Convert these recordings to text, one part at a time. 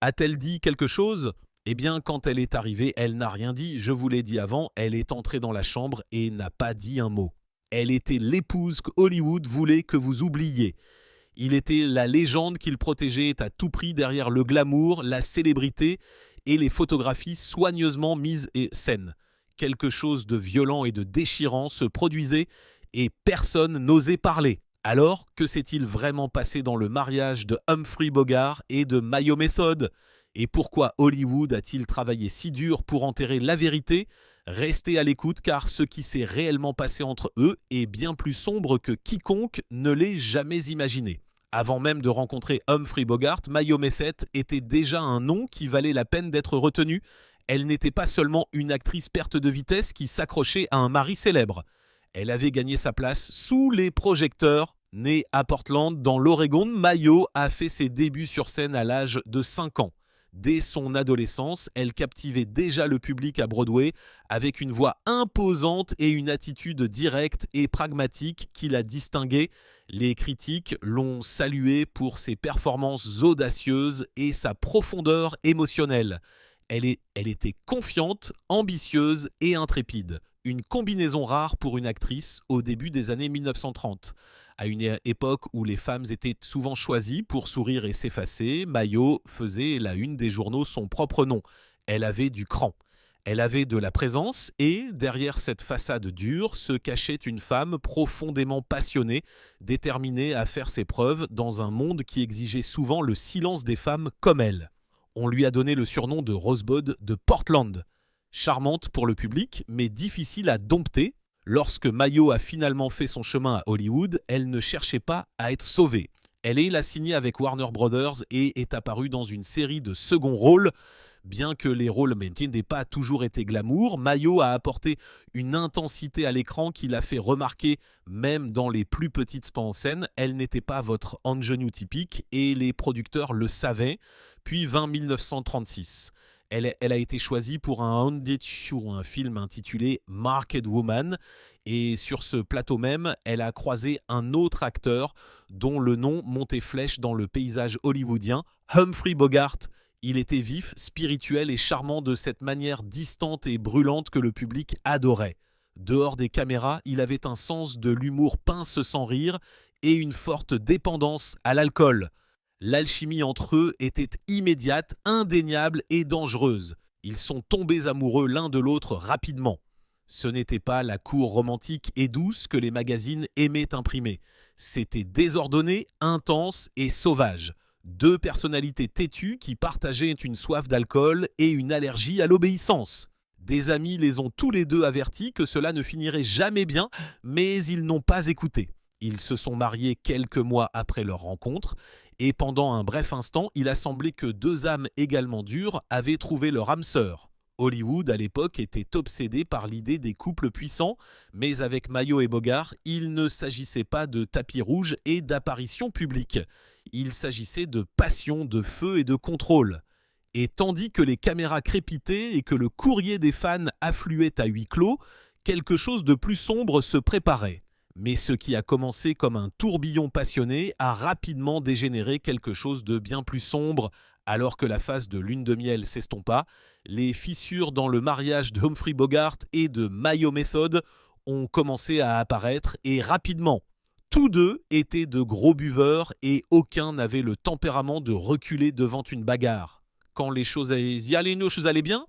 A-t-elle dit quelque chose? Eh bien, quand elle est arrivée, elle n'a rien dit. Je vous l'ai dit avant, elle est entrée dans la chambre et n'a pas dit un mot. Elle était l'épouse que Hollywood voulait que vous oubliez. Il était la légende qu'il protégeait à tout prix derrière le glamour, la célébrité et les photographies soigneusement mises en scène. Quelque chose de violent et de déchirant se produisait et personne n'osait parler. Alors, que s'est-il vraiment passé dans le mariage de Humphrey Bogart et de Mayo Method? Et pourquoi Hollywood a-t-il travaillé si dur pour enterrer la vérité? Restez à l'écoute car ce qui s'est réellement passé entre eux est bien plus sombre que quiconque ne l'ait jamais imaginé. Avant même de rencontrer Humphrey Bogart, Mayo Method était déjà un nom qui valait la peine d'être retenu. Elle n'était pas seulement une actrice perte de vitesse qui s'accrochait à un mari célèbre. Elle avait gagné sa place sous les projecteurs. Née à Portland, dans l'Oregon, Mayo a fait ses débuts sur scène à l'âge de 5 ans. Dès son adolescence, elle captivait déjà le public à Broadway avec une voix imposante et une attitude directe et pragmatique qui la distinguait. Les critiques l'ont saluée pour ses performances audacieuses et sa profondeur émotionnelle. Elle était confiante, ambitieuse et intrépide. Une combinaison rare pour une actrice au début des années 1930. À une époque où les femmes étaient souvent choisies pour sourire et s'effacer, Mayo faisait la une des journaux son propre nom. Elle avait du cran. Elle avait de la présence et, derrière cette façade dure, se cachait une femme profondément passionnée, déterminée à faire ses preuves dans un monde qui exigeait souvent le silence des femmes comme elle. On lui a donné le surnom de Rosebud de Portland. Charmante pour le public, mais difficile à dompter. Lorsque Mayo a finalement fait son chemin à Hollywood, elle ne cherchait pas à être sauvée. Elle est signée avec Warner Brothers et est apparue dans une série de seconds rôles. Bien que les rôles n'aient pas toujours été glamour, Mayo a apporté une intensité à l'écran qui l'a fait remarquer même dans les plus petites spots en scène. Elle n'était pas votre ingenue typique et les producteurs le savaient. Puis vint 1936. Elle a été choisie pour un film intitulé Market Woman. Et sur ce plateau même, elle a croisé un autre acteur dont le nom montait flèche dans le paysage hollywoodien, Humphrey Bogart. Il était vif, spirituel et charmant de cette manière distante et brûlante que le public adorait. Dehors des caméras, il avait un sens de l'humour pince sans rire et une forte dépendance à l'alcool. L'alchimie entre eux était immédiate, indéniable et dangereuse. Ils sont tombés amoureux l'un de l'autre rapidement. Ce n'était pas la cour romantique et douce que les magazines aimaient imprimer. C'était désordonné, intense et sauvage. Deux personnalités têtues qui partageaient une soif d'alcool et une allergie à l'obéissance. Des amis les ont tous les deux avertis que cela ne finirait jamais bien, mais ils n'ont pas écouté. Ils se sont mariés quelques mois après leur rencontre, et pendant un bref instant, il a semblé que deux âmes également dures avaient trouvé leur âme sœur. Hollywood, à l'époque, était obsédé par l'idée des couples puissants, mais avec Mayo et Bogart, il ne s'agissait pas de tapis rouge et d'apparitions publiques. Il s'agissait de passion, de feu et de contrôle. Et tandis que les caméras crépitaient et que le courrier des fans affluait à huis clos, quelque chose de plus sombre se préparait. Mais ce qui a commencé comme un tourbillon passionné a rapidement dégénéré quelque chose de bien plus sombre. Alors que la phase de lune de miel s'estompa, les fissures dans le mariage de Humphrey Bogart et de Mayo Method ont commencé à apparaître et rapidement. Tous deux étaient de gros buveurs et aucun n'avait le tempérament de reculer devant une bagarre. Quand les choses allaient bien,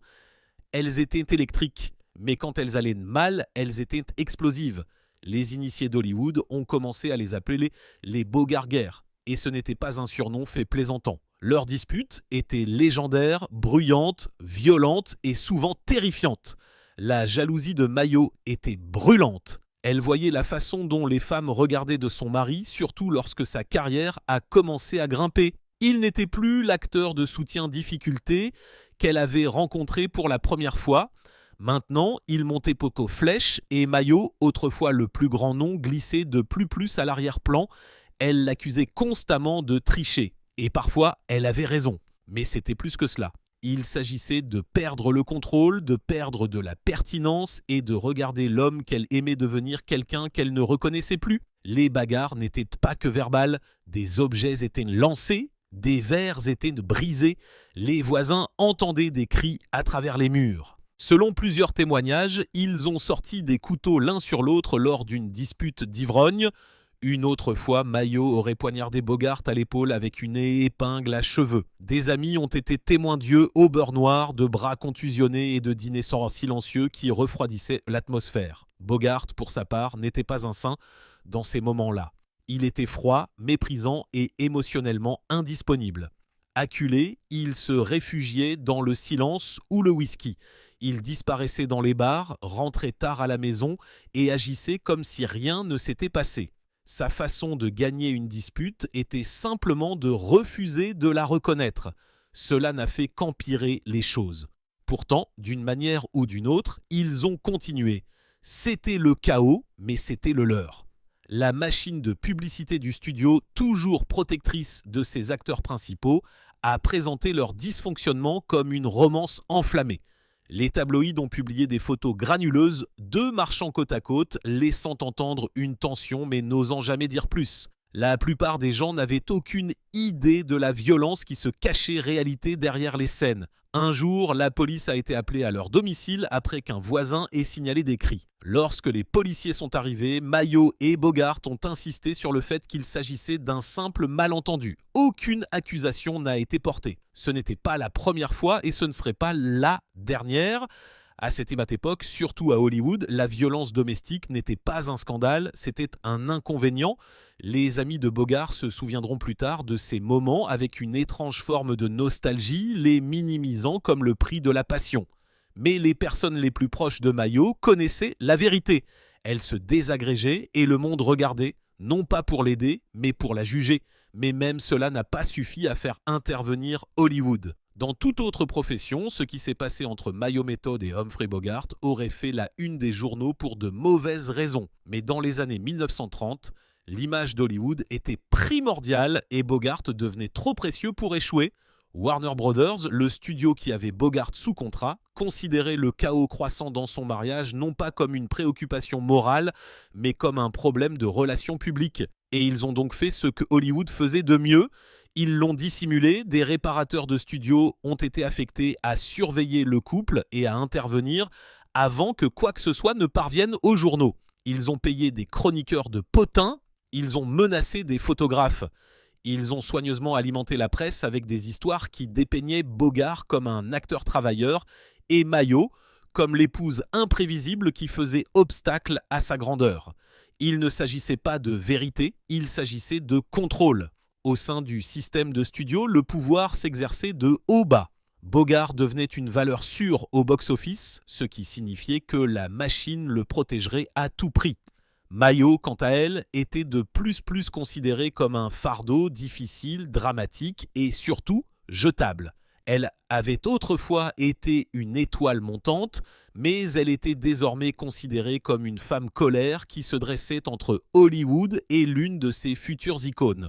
elles étaient électriques, mais quand elles allaient mal, elles étaient explosives. Les initiés d'Hollywood ont commencé à les appeler les Bogarguers, et ce n'était pas un surnom fait plaisantant. Leurs disputes étaient légendaires, bruyantes, violentes et souvent terrifiantes. La jalousie de Mayo était brûlante. Elle voyait la façon dont les femmes regardaient de son mari, surtout lorsque sa carrière a commencé à grimper. Il n'était plus l'acteur de soutien difficulté qu'elle avait rencontré pour la première fois. Maintenant, il montait poteau flèche et Mayo, autrefois le plus grand nom, glissait de plus à l'arrière-plan. Elle l'accusait constamment de tricher. Et parfois, elle avait raison. Mais c'était plus que cela. Il s'agissait de perdre le contrôle, de perdre de la pertinence et de regarder l'homme qu'elle aimait devenir quelqu'un qu'elle ne reconnaissait plus. Les bagarres n'étaient pas que verbales, des objets étaient lancés Des verres étaient brisés, les voisins entendaient des cris à travers les murs. Selon plusieurs témoignages, ils ont sorti des couteaux l'un sur l'autre lors d'une dispute d'ivrogne. Une autre fois, Mayo aurait poignardé Bogart à l'épaule avec une épingle à cheveux. Des amis ont été témoins d'yeux au beurre noir, de bras contusionnés et de dîners silencieux qui refroidissaient l'atmosphère. Bogart, pour sa part, n'était pas un saint dans ces moments-là. Il était froid, méprisant et émotionnellement indisponible. Acculé, il se réfugiait dans le silence ou le whisky. Il disparaissait dans les bars, rentrait tard à la maison et agissait comme si rien ne s'était passé. Sa façon de gagner une dispute était simplement de refuser de la reconnaître. Cela n'a fait qu'empirer les choses. Pourtant, d'une manière ou d'une autre, ils ont continué. C'était le chaos, mais c'était le leur. La machine de publicité du studio, toujours protectrice de ses acteurs principaux, a présenté leur dysfonctionnement comme une romance enflammée. Les tabloïds ont publié des photos granuleuses, deux marchant côte à côte, laissant entendre une tension mais n'osant jamais dire plus. La plupart des gens n'avaient aucune idée de la violence qui se cachait réalité derrière les scènes. Un jour, la police a été appelée à leur domicile après qu'un voisin ait signalé des cris. Lorsque les policiers sont arrivés, Mayo et Bogart ont insisté sur le fait qu'il s'agissait d'un simple malentendu. Aucune accusation n'a été portée. Ce n'était pas la première fois et ce ne serait pas la dernière. À cette époque, surtout à Hollywood, la violence domestique n'était pas un scandale, c'était un inconvénient. Les amis de Bogart se souviendront plus tard de ces moments avec une étrange forme de nostalgie, les minimisant comme le prix de la passion. Mais les personnes les plus proches de Mayo connaissaient la vérité. Elles se désagrégeaient et le monde regardait, non pas pour l'aider, mais pour la juger. Mais même cela n'a pas suffi à faire intervenir Hollywood. Dans toute autre profession, ce qui s'est passé entre Mayo Method et Humphrey Bogart aurait fait la une des journaux pour de mauvaises raisons. Mais dans les années 1930, l'image d'Hollywood était primordiale et Bogart devenait trop précieux pour échouer. Warner Brothers, le studio qui avait Bogart sous contrat, considérait le chaos croissant dans son mariage non pas comme une préoccupation morale, mais comme un problème de relations publiques. Et ils ont donc fait ce que Hollywood faisait de mieux. Ils l'ont dissimulé, des réparateurs de studios ont été affectés à surveiller le couple et à intervenir avant que quoi que ce soit ne parvienne aux journaux. Ils ont payé des chroniqueurs de potins, ils ont menacé des photographes. Ils ont soigneusement alimenté la presse avec des histoires qui dépeignaient Bogart comme un acteur travailleur et Mayo comme l'épouse imprévisible qui faisait obstacle à sa grandeur. Il ne s'agissait pas de vérité, il s'agissait de contrôle. Au sein du système de studio, le pouvoir s'exerçait de haut bas. Bogart devenait une valeur sûre au box-office, ce qui signifiait que la machine le protégerait à tout prix. Mayo, quant à elle, était de plus considérée comme un fardeau difficile, dramatique et surtout jetable. Elle avait autrefois été une étoile montante, mais elle était désormais considérée comme une femme colère qui se dressait entre Hollywood et l'une de ses futures icônes.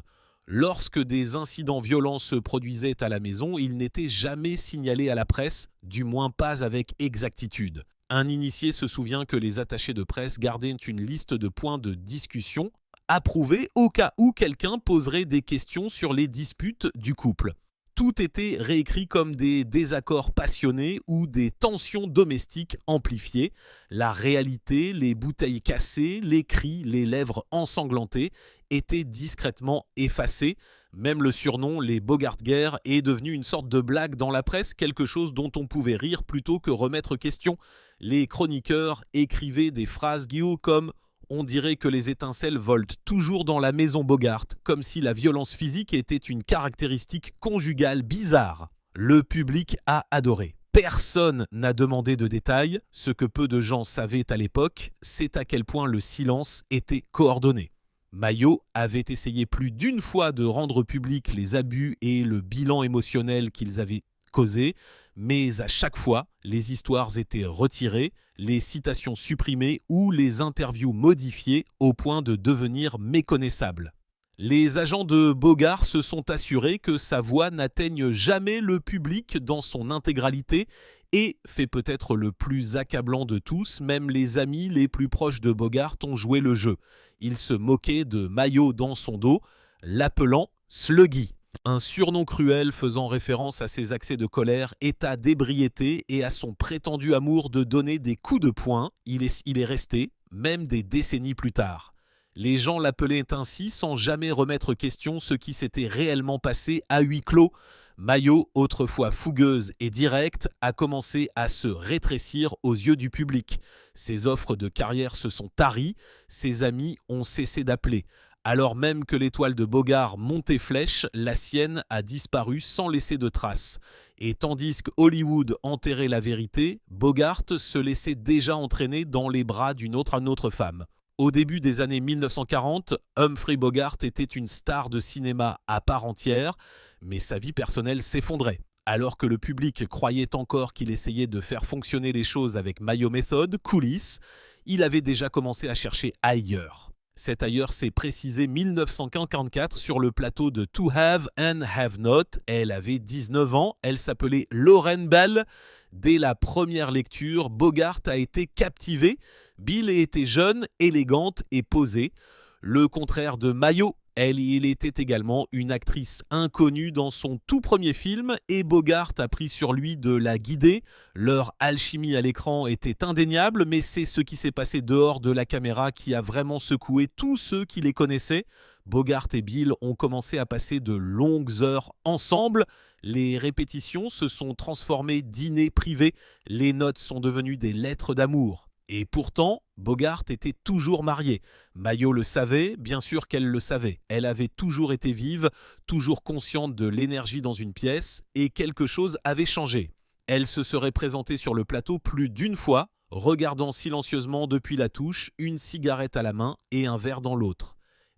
Lorsque des incidents violents se produisaient à la maison, ils n'étaient jamais signalés à la presse, du moins pas avec exactitude. Un initié se souvient que les attachés de presse gardaient une liste de points de discussion approuvés au cas où quelqu'un poserait des questions sur les disputes du couple. Tout était réécrit comme des désaccords passionnés ou des tensions domestiques amplifiées. La réalité, les bouteilles cassées, les cris, les lèvres ensanglantées étaient discrètement effacés. Même le surnom, les Bogart-guerres, est devenu une sorte de blague dans la presse, quelque chose dont on pouvait rire plutôt que remettre question. Les chroniqueurs écrivaient des phrases comme « On dirait que les étincelles volent toujours dans la maison Bogart », comme si la violence physique était une caractéristique conjugale bizarre. Le public a adoré. Personne n'a demandé de détails. Ce que peu de gens savaient à l'époque, c'est à quel point le silence était coordonné. Mayo avait essayé plus d'une fois de rendre public les abus et le bilan émotionnel qu'ils avaient causés, mais à chaque fois, les histoires étaient retirées, les citations supprimées ou les interviews modifiées au point de devenir méconnaissables. Les agents de Bogart se sont assurés que sa voix n'atteigne jamais le public dans son intégralité et, fait peut-être le plus accablant de tous, même les amis les plus proches de Bogart ont joué le jeu. Ils se moquaient de Mayo dans son dos, l'appelant Sluggy. Un surnom cruel faisant référence à ses accès de colère, état d'ébriété et à son prétendu amour de donner des coups de poing, il est resté, même des décennies plus tard. Les gens l'appelaient ainsi sans jamais remettre question ce qui s'était réellement passé à huis clos. Mayo, autrefois fougueuse et directe, a commencé à se rétrécir aux yeux du public. Ses offres de carrière se sont taries, ses amis ont cessé d'appeler. Alors même que l'étoile de Bogart montait flèche, la sienne a disparu sans laisser de traces. Et tandis que Hollywood enterrait la vérité, Bogart se laissait déjà entraîner dans les bras d'une autre femme. Au début des années 1940, Humphrey Bogart était une star de cinéma à part entière, mais sa vie personnelle s'effondrait. Alors que le public croyait encore qu'il essayait de faire fonctionner les choses avec Mayo Method, coulisses, il avait déjà commencé à chercher ailleurs. Cet ailleurs s'est précisé 1944 sur le plateau de To Have and Have Not. Elle avait 19 ans, elle s'appelait Lauren Bell. Dès la première lecture, Bogart a été captivé. Bill était jeune, élégante et posée. Le contraire de Mayo, il était également une actrice inconnue dans son tout premier film et Bogart a pris sur lui de la guider. Leur alchimie à l'écran était indéniable, mais c'est ce qui s'est passé dehors de la caméra qui a vraiment secoué tous ceux qui les connaissaient. Bogart et Bill ont commencé à passer de longues heures ensemble. Les répétitions se sont transformées dîners privés. Les notes sont devenues des lettres d'amour. Et pourtant, Bogart était toujours marié. Mayo le savait, bien sûr qu'elle le savait. Elle avait toujours été vive, toujours consciente de l'énergie dans une pièce, et quelque chose avait changé. Elle se serait présentée sur le plateau plus d'une fois, regardant silencieusement depuis la touche, une cigarette à la main et un verre dans l'autre.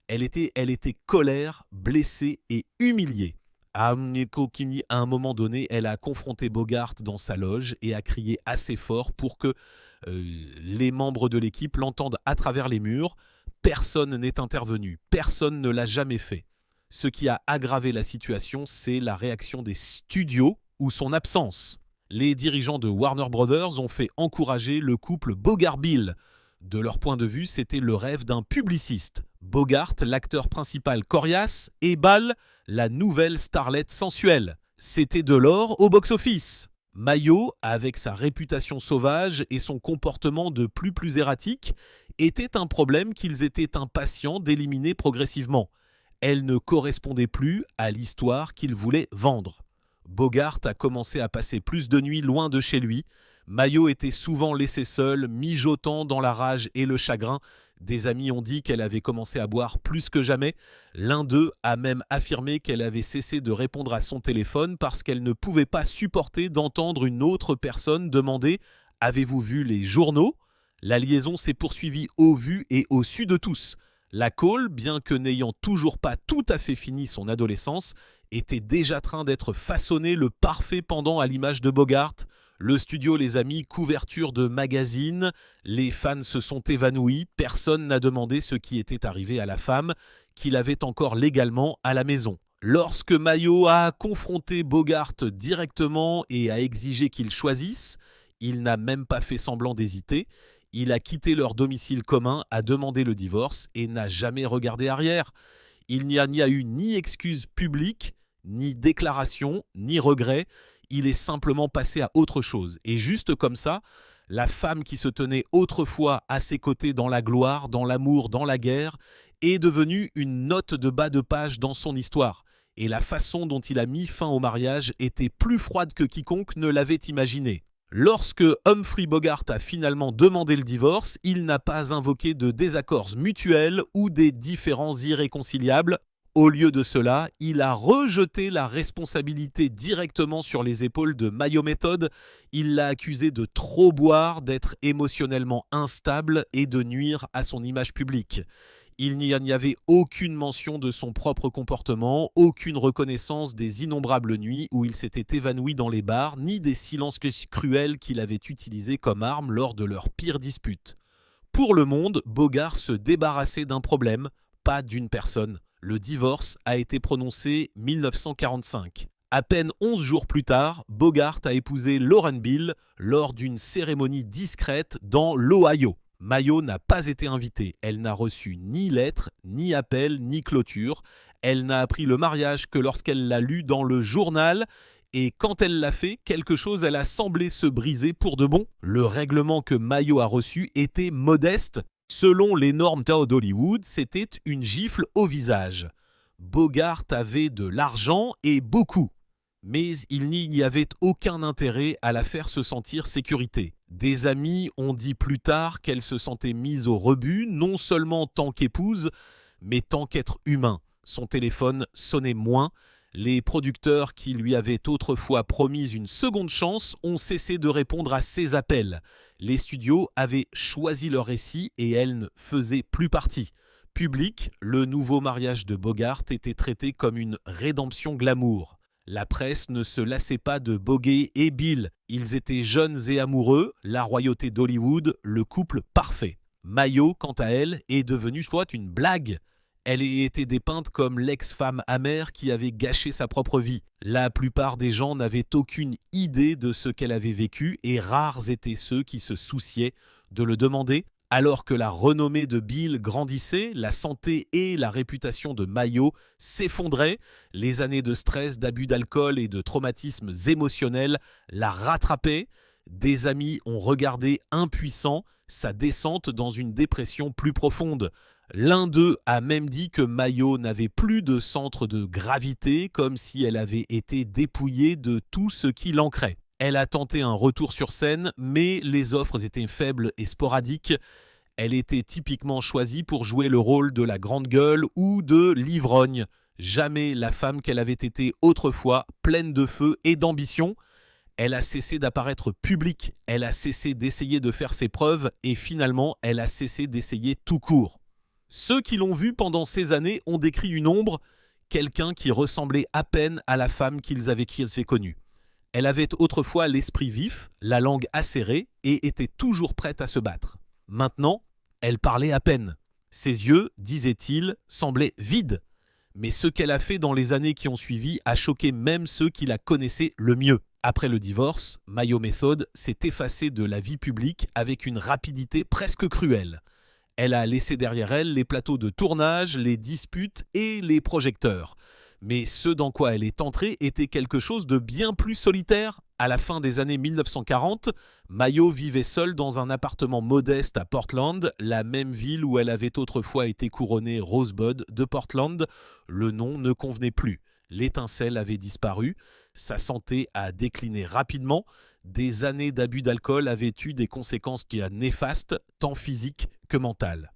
Elle était colère, blessée et humiliée. À un moment donné, elle a confronté Bogart dans sa loge et a crié assez fort pour que les membres de l'équipe l'entendent à travers les murs. Personne n'est intervenu, personne ne l'a jamais fait. Ce qui a aggravé la situation, c'est la réaction des studios ou son absence. Les dirigeants de Warner Brothers ont fait encourager le couple Bogart-Bill. De leur point de vue, c'était le rêve d'un publiciste. Bogart, l'acteur principal coriace, et Ball, la nouvelle starlette sensuelle. C'était de l'or au box-office. Mayo, avec sa réputation sauvage et son comportement de plus erratique, était un problème qu'ils étaient impatients d'éliminer progressivement. Elle ne correspondait plus à l'histoire qu'ils voulaient vendre. Bogart a commencé à passer plus de nuits loin de chez lui. Mayo était souvent laissée seule, mijotant dans la rage et le chagrin. Des amis ont dit qu'elle avait commencé à boire plus que jamais. L'un d'eux a même affirmé qu'elle avait cessé de répondre à son téléphone parce qu'elle ne pouvait pas supporter d'entendre une autre personne demander « Avez-vous vu les journaux ?» La liaison s'est poursuivie au vu et au su de tous. La Cole, bien que n'ayant toujours pas tout à fait fini son adolescence, était déjà en train d'être façonnée le parfait pendant à l'image de Bogart. Le studio les a mis couverture de magazines, les fans se sont évanouis, personne n'a demandé ce qui était arrivé à la femme, qu'il avait encore légalement à la maison. Lorsque Mayo a confronté Bogart directement et a exigé qu'il choisisse, il n'a même pas fait semblant d'hésiter. Il a quitté leur domicile commun, a demandé le divorce et n'a jamais regardé arrière. Il n'y a eu ni excuse publique, ni déclaration, ni regret. Il est simplement passé à autre chose. Et juste comme ça, la femme qui se tenait autrefois à ses côtés dans la gloire, dans l'amour, dans la guerre, est devenue une note de bas de page dans son histoire. Et la façon dont il a mis fin au mariage était plus froide que quiconque ne l'avait imaginé. Lorsque Humphrey Bogart a finalement demandé le divorce, il n'a pas invoqué de désaccords mutuels ou des différends irréconciliables. Au lieu de cela, il a rejeté la responsabilité directement sur les épaules de Mayo Method. Il l'a accusé de trop boire, d'être émotionnellement instable et de nuire à son image publique. Il n'y avait aucune mention de son propre comportement, aucune reconnaissance des innombrables nuits où il s'était évanoui dans les bars, ni des silences cruels qu'il avait utilisés comme arme lors de leurs pires disputes. Pour le monde, Bogart se débarrassait d'un problème, pas d'une personne. Le divorce a été prononcé 1945. À peine 11 jours plus tard, Bogart a épousé Lauren Bell lors d'une cérémonie discrète dans l'Ohio. Mayo n'a pas été invitée. Elle n'a reçu ni lettre, ni appel, ni clôture. Elle n'a appris le mariage que lorsqu'elle l'a lu dans le journal. Et quand elle l'a fait, quelque chose elle a semblé se briser pour de bon. Le règlement que Mayo a reçu était modeste. Selon les normes d'Hollywood, c'était une gifle au visage. Bogart avait de l'argent et beaucoup. Mais il n'y avait aucun intérêt à la faire se sentir sécurité. Des amis ont dit plus tard qu'elle se sentait mise au rebut, non seulement tant qu'épouse, mais tant qu'être humain. Son téléphone sonnait moins. Les producteurs qui lui avaient autrefois promis une seconde chance ont cessé de répondre à ses appels. Les studios avaient choisi leur récit et elle ne faisait plus partie. Public, le nouveau mariage de Bogart était traité comme une rédemption glamour. La presse ne se lassait pas de Bogey et Bill. Ils étaient jeunes et amoureux, la royauté d'Hollywood, le couple parfait. Mayo, quant à elle, est devenue soit une blague. Elle a été dépeinte comme l'ex-femme amère qui avait gâché sa propre vie. La plupart des gens n'avaient aucune idée de ce qu'elle avait vécu et rares étaient ceux qui se souciaient de le demander. Alors que la renommée de Bill grandissait, la santé et la réputation de Mayo s'effondraient. Les années de stress, d'abus d'alcool et de traumatismes émotionnels la rattrapaient. Des amis ont regardé impuissants sa descente dans une dépression plus profonde. L'un d'eux a même dit que Mayo n'avait plus de centre de gravité, comme si elle avait été dépouillée de tout ce qui l'ancrait. Elle a tenté un retour sur scène, mais les offres étaient faibles et sporadiques. Elle était typiquement choisie pour jouer le rôle de la grande gueule ou de l'ivrogne. Jamais la femme qu'elle avait été autrefois, pleine de feu et d'ambition. Elle a cessé d'apparaître publique, elle a cessé d'essayer de faire ses preuves et finalement, elle a cessé d'essayer tout court. Ceux qui l'ont vue pendant ces années ont décrit une ombre, quelqu'un qui ressemblait à peine à la femme qu'ils avaient connue. Elle avait autrefois l'esprit vif, la langue acérée et était toujours prête à se battre. Maintenant, elle parlait à peine. Ses yeux, disait-il, semblaient vides. Mais ce qu'elle a fait dans les années qui ont suivi a choqué même ceux qui la connaissaient le mieux. Après le divorce, Mayo Method s'est effacée de la vie publique avec une rapidité presque cruelle. Elle a laissé derrière elle les plateaux de tournage, les disputes et les projecteurs. Mais ce dans quoi elle est entrée était quelque chose de bien plus solitaire. À la fin des années 1940, Mayo vivait seule dans un appartement modeste à Portland, la même ville où elle avait autrefois été couronnée Rosebud de Portland. Le nom ne convenait plus. L'étincelle avait disparu. Sa santé a décliné rapidement. Des années d'abus d'alcool avaient eu des conséquences néfastes, tant physiques que mentales.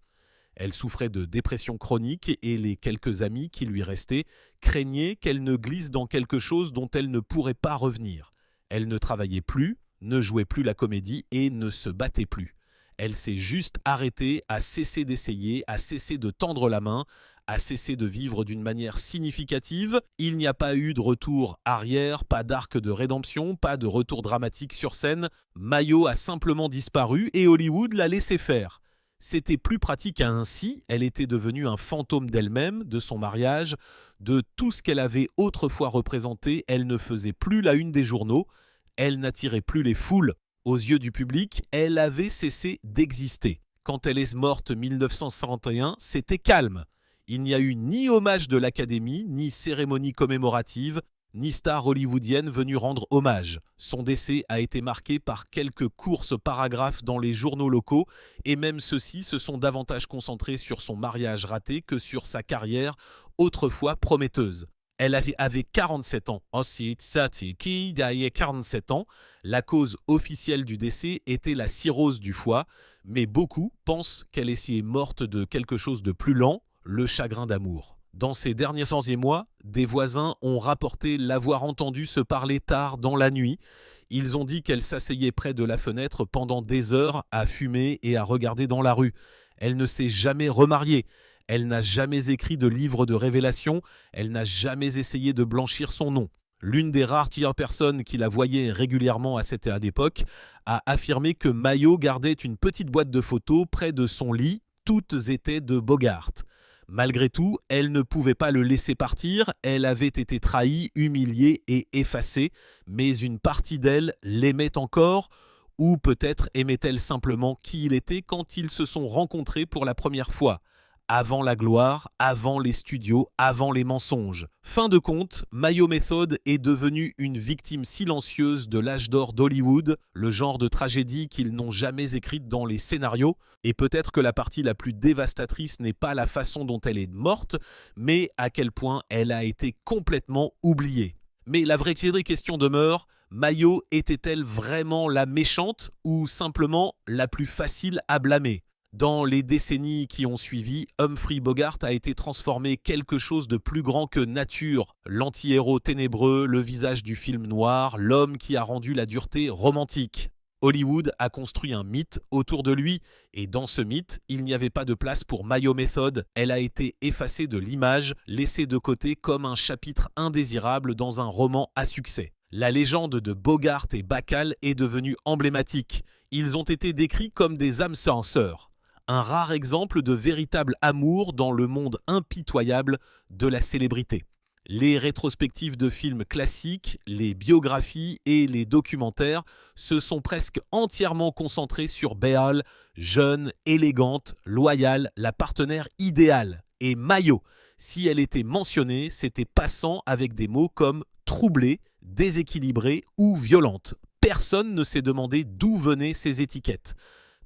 Elle souffrait de dépression chronique et les quelques amis qui lui restaient craignaient qu'elle ne glisse dans quelque chose dont elle ne pourrait pas revenir. Elle ne travaillait plus, ne jouait plus la comédie et ne se battait plus. Elle s'est juste arrêtée, a cessé d'essayer, a cessé de tendre la main, a cessé de vivre d'une manière significative. Il n'y a pas eu de retour arrière, pas d'arc de rédemption, pas de retour dramatique sur scène. Mayo a simplement disparu et Hollywood l'a laissé faire. C'était plus pratique ainsi, elle était devenue un fantôme d'elle-même, de son mariage, de tout ce qu'elle avait autrefois représenté. Elle ne faisait plus la une des journaux, elle n'attirait plus les foules. Aux yeux du public, elle avait cessé d'exister. Quand elle est morte en 1951, c'était calme. Il n'y a eu ni hommage de l'Académie, ni cérémonie commémorative, ni star hollywoodienne venue rendre hommage. Son décès a été marqué par quelques courts paragraphes dans les journaux locaux et même ceux-ci se sont davantage concentrés sur son mariage raté que sur sa carrière autrefois prometteuse. Elle avait 47 ans. Ensuite, qui derrière 47 ans, la cause officielle du décès était la cirrhose du foie, mais beaucoup pensent qu'elle est morte de quelque chose de plus lent, le chagrin d'amour. Dans ces derniers mois, des voisins ont rapporté l'avoir entendue se parler tard dans la nuit. Ils ont dit qu'elle s'asseyait près de la fenêtre pendant des heures à fumer et à regarder dans la rue. Elle ne s'est jamais remariée. Elle n'a jamais écrit de livre de révélation. Elle n'a jamais essayé de blanchir son nom. L'une des rares personnes qui la voyait régulièrement à cette époque a affirmé que Mayo gardait une petite boîte de photos près de son lit. Toutes étaient de Bogart. Malgré tout, elle ne pouvait pas le laisser partir, elle avait été trahie, humiliée et effacée, mais une partie d'elle l'aimait encore, ou peut-être aimait-elle simplement qui il était quand ils se sont rencontrés pour la première fois. Avant la gloire, avant les studios, avant les mensonges. Fin de compte, Mayo Method est devenu une victime silencieuse de l'âge d'or d'Hollywood, le genre de tragédie qu'ils n'ont jamais écrite dans les scénarios. Et peut-être que la partie la plus dévastatrice n'est pas la façon dont elle est morte, mais à quel point elle a été complètement oubliée. Mais la vraie question demeure, Mayo était-elle vraiment la méchante ou simplement la plus facile à blâmer ? Dans les décennies qui ont suivi, Humphrey Bogart a été transformé quelque chose de plus grand que nature. L'anti-héros ténébreux, le visage du film noir, l'homme qui a rendu la dureté romantique. Hollywood a construit un mythe autour de lui, et dans ce mythe, il n'y avait pas de place pour Mayo Method. Elle a été effacée de l'image, laissée de côté comme un chapitre indésirable dans un roman à succès. La légende de Bogart et Bacall est devenue emblématique. Ils ont été décrits comme des âmes sœurs. Un rare exemple de véritable amour dans le monde impitoyable de la célébrité. Les rétrospectives de films classiques, les biographies et les documentaires se sont presque entièrement concentrés sur Bacall, jeune, élégante, loyale, la partenaire idéale. Et Mayo, si elle était mentionnée, c'était passant avec des mots comme troublée, déséquilibrée ou violente. Personne ne s'est demandé d'où venaient ces étiquettes.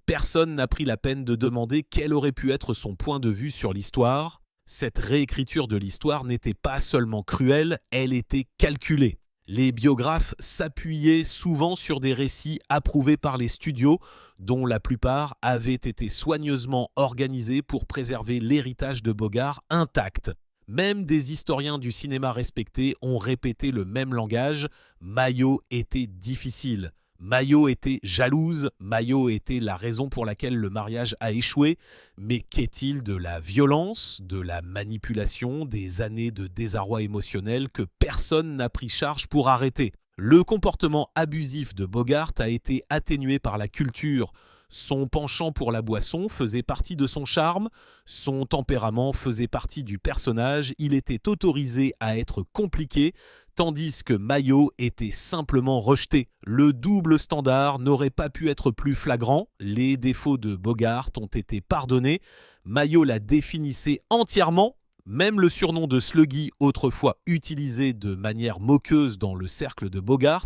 Personne n'a pris la peine de demander quel aurait pu être son point de vue sur l'histoire. Cette réécriture de l'histoire n'était pas seulement cruelle, elle était calculée. Les biographes s'appuyaient souvent sur des récits approuvés par les studios, dont la plupart avaient été soigneusement organisés pour préserver l'héritage de Bogart intact. Même des historiens du cinéma respectés ont répété le même langage. Mayo était difficile. Mayo était jalouse, Mayo était la raison pour laquelle le mariage a échoué, mais qu'est-il de la violence, de la manipulation, des années de désarroi émotionnel que personne n'a pris charge pour arrêter ? Le comportement abusif de Bogart a été atténué par la culture. Son penchant pour la boisson faisait partie de son charme, son tempérament faisait partie du personnage, il était autorisé à être compliqué, tandis que Mayo était simplement rejeté. Le double standard n'aurait pas pu être plus flagrant, les défauts de Bogart ont été pardonnés, Mayo la définissait entièrement, même le surnom de Sluggy, autrefois utilisé de manière moqueuse dans le cercle de Bogart,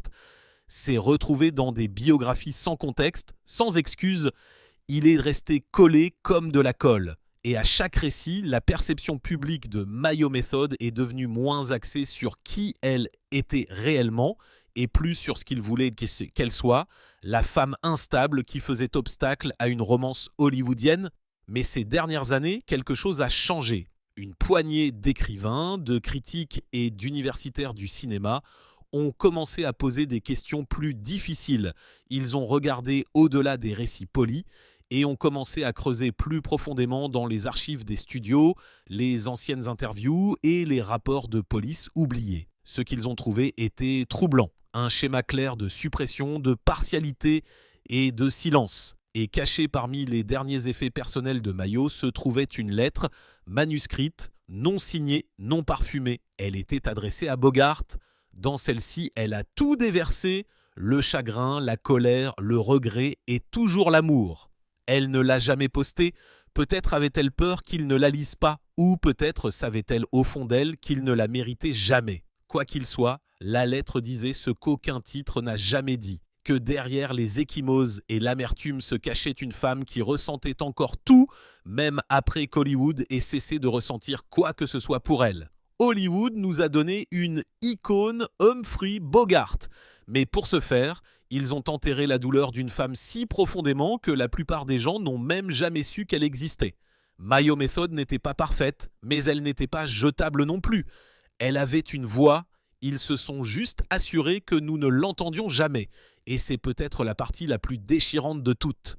s'est retrouvé dans des biographies sans contexte, sans excuse. Il est resté collé comme de la colle. Et à chaque récit, la perception publique de Mayo Method est devenue moins axée sur qui elle était réellement et plus sur ce qu'il voulait qu'elle soit, la femme instable qui faisait obstacle à une romance hollywoodienne. Mais ces dernières années, quelque chose a changé. Une poignée d'écrivains, de critiques et d'universitaires du cinéma ont commencé à poser des questions plus difficiles. Ils ont regardé au-delà des récits polis et ont commencé à creuser plus profondément dans les archives des studios, les anciennes interviews et les rapports de police oubliés. Ce qu'ils ont trouvé était troublant. Un schéma clair de suppression, de partialité et de silence. Et caché parmi les derniers effets personnels de Mayo se trouvait une lettre manuscrite, non signée, non parfumée. Elle était adressée à Bogart. Dans celle-ci, elle a tout déversé, le chagrin, la colère, le regret et toujours l'amour. Elle ne l'a jamais postée, peut-être avait-elle peur qu'il ne la lise pas, ou peut-être savait-elle au fond d'elle qu'il ne la méritait jamais. Quoi qu'il soit, la lettre disait ce qu'aucun titre n'a jamais dit, que derrière les ecchymoses et l'amertume se cachait une femme qui ressentait encore tout, même après qu'Hollywood ait cessé de ressentir quoi que ce soit pour elle. Hollywood nous a donné une icône Humphrey Bogart. Mais pour ce faire, ils ont enterré la douleur d'une femme si profondément que la plupart des gens n'ont même jamais su qu'elle existait. Mayo Method n'était pas parfaite, mais elle n'était pas jetable non plus. Elle avait une voix, ils se sont juste assurés que nous ne l'entendions jamais. Et c'est peut-être la partie la plus déchirante de toutes.